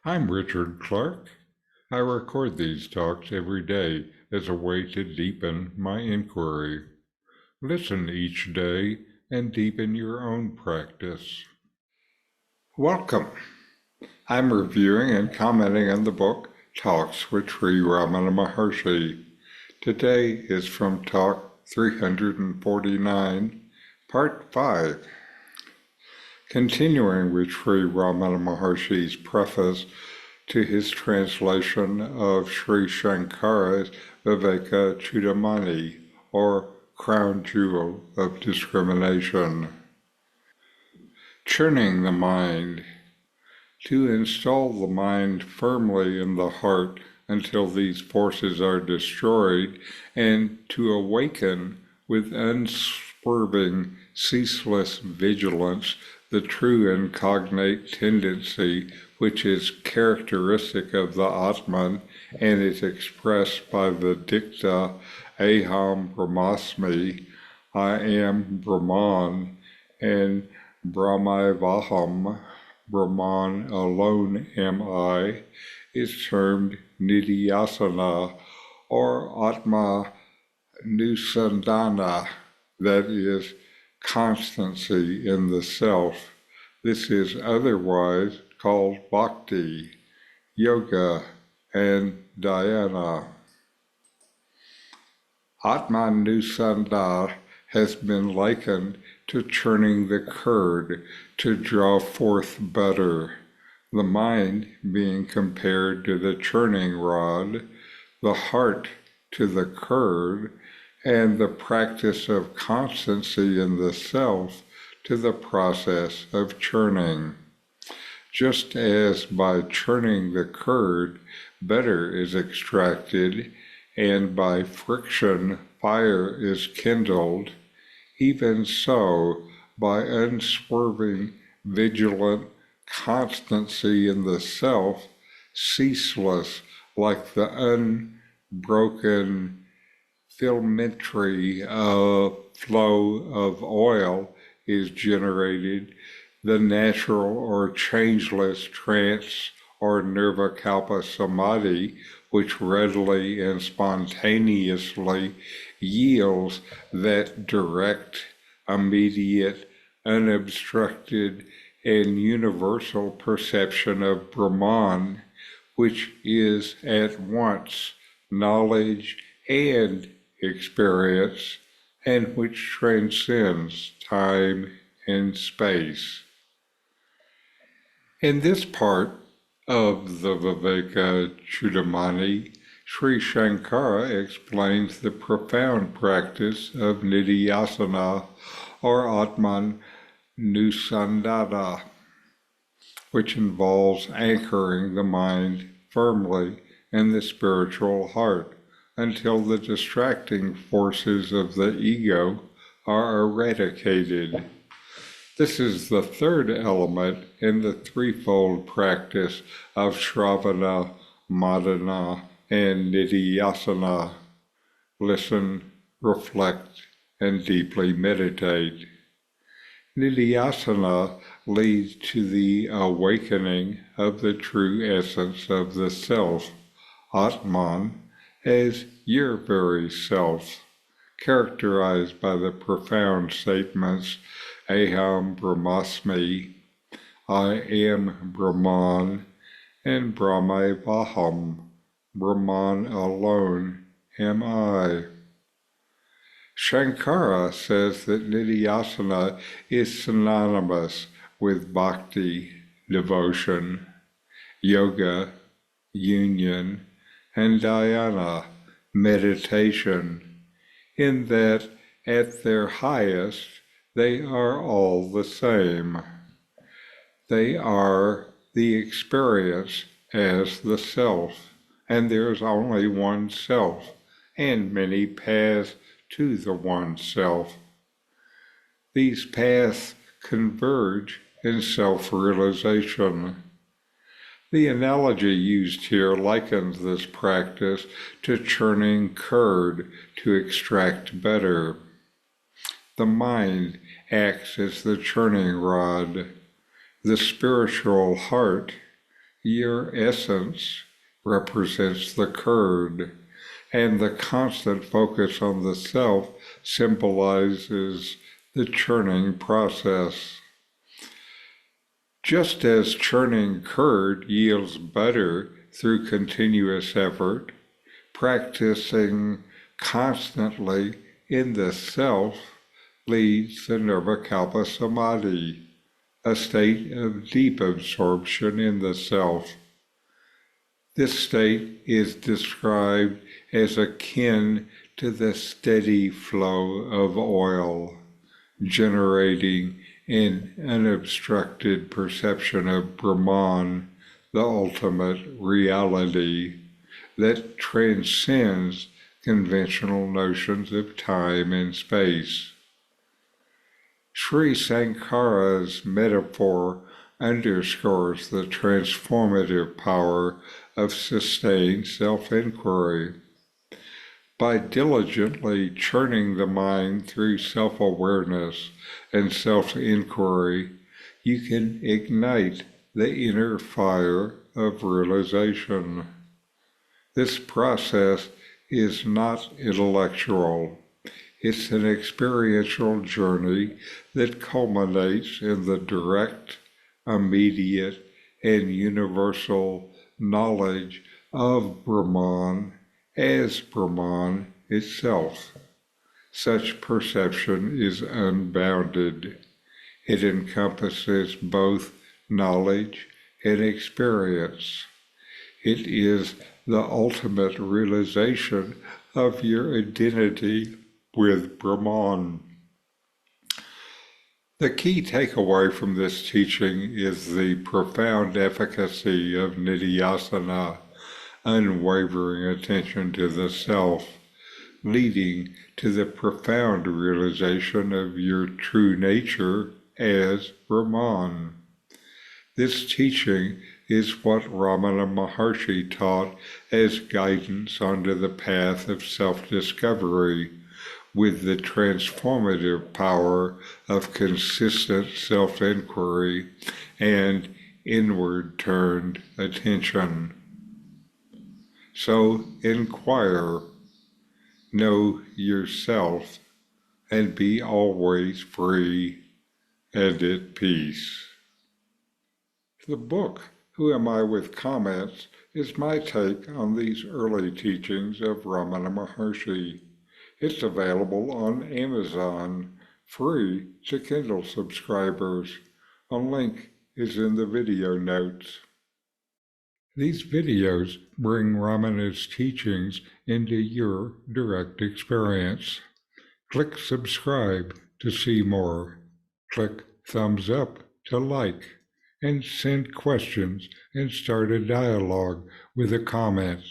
I'm Richard Clarke. I record these talks every day as a way to deepen my inquiry. Listen each day and deepen your own practice. Welcome. I'm reviewing and commenting on the book Talks with Sri Ramana Maharshi. Today is from Talk 349, Part 5. Continuing with Sri Ramana Maharshi's preface to his translation of Shri Shankara's Viveka Chudamani, or Crown Jewel of Discrimination. Churning the mind. To install the mind firmly in the heart until these forces are destroyed, and to awaken with unswerving, ceaseless vigilance the true and cognate tendency which is characteristic of the Atman and is expressed by the dicta Aham Brahmasmi, I am Brahman, and Brahmaivaham, Brahman alone am I, is termed Nididhyasana or atmanusandhana, that is, constancy in the self. This is otherwise called Bhakti, Yoga, and Dhyana. Atmanusandhana has been likened to churning the curd to draw forth butter, the mind being compared to the churning rod, the heart to the curd, and the practice of constancy in the self to the process of churning. Just as by churning the curd, butter is extracted, and by friction fire is kindled, even so, by unswerving, vigilant constancy in the self, ceaseless like the unbroken filamentary flow of oil is generated, the natural or changeless trance or nirvikalpa samadhi, which readily and spontaneously yields that direct, immediate, unobstructed, and universal perception of Brahman, which is at once knowledge and experience, and which transcends time and space. In this part of the Viveka Chudamani, Shri Shankara explains the profound practice of Nididhyasana or atmanusandhana, which involves anchoring the mind firmly in the spiritual heart until the distracting forces of the ego are eradicated. This is the third element in the threefold practice of Shravana, Madana, and Nididhyasana. Listen, reflect, and deeply meditate. Nididhyasana leads to the awakening of the true essence of the self, Atman, as your very self, characterized by the profound statements Aham Brahmasmi, I am Brahman, and Brahmaivaham, Brahman alone am I. Shankara says that Nididhyasana is synonymous with Bhakti, devotion, yoga, union, and Dhyana, meditation, in that at their highest they are all the same. They are the experience as the self, and there is only one self, and many paths to the one self. These paths converge in self-realization. The analogy used here likens this practice to churning curd to extract butter. The mind acts as the churning rod. The spiritual heart, Your essence represents the curd, and the constant focus on the self symbolizes the churning process. Just as churning curd yields butter through continuous effort, practicing constantly in the self leads to Nirvikalpa Samadhi, a state of deep absorption in the self. This state is described as akin to the steady flow of oil, generating an unobstructed perception of Brahman, the ultimate reality that transcends conventional notions of time and space. Shri Shankara's metaphor underscores the transformative power of sustained self-inquiry. By diligently churning the mind through self-awareness and self-inquiry, you can ignite the inner fire of realization. This process is not intellectual. It's an experiential journey that culminates in the direct, immediate, and universal knowledge of Brahman as Brahman itself. Such perception is unbounded. It encompasses both knowledge and experience. It is the ultimate realization of your identity with Brahman. The key takeaway from this teaching is the profound efficacy of Nididhyasana, unwavering attention to the self, leading to the profound realization of your true nature as Brahman. This teaching is what Ramana Maharshi taught as guidance onto the path of self-discovery, with the transformative power of consistent self-inquiry and inward-turned attention. So inquire, know yourself, and be always free and at peace. The book, Who Am I with Comments, is my take on these early teachings of Ramana Maharshi. It's available on Amazon, free to Kindle subscribers. A link is in the video notes. These videos bring Ramana's teachings into your direct experience. Click subscribe to see more. Click thumbs up to like, and send questions and start a dialogue with a comment.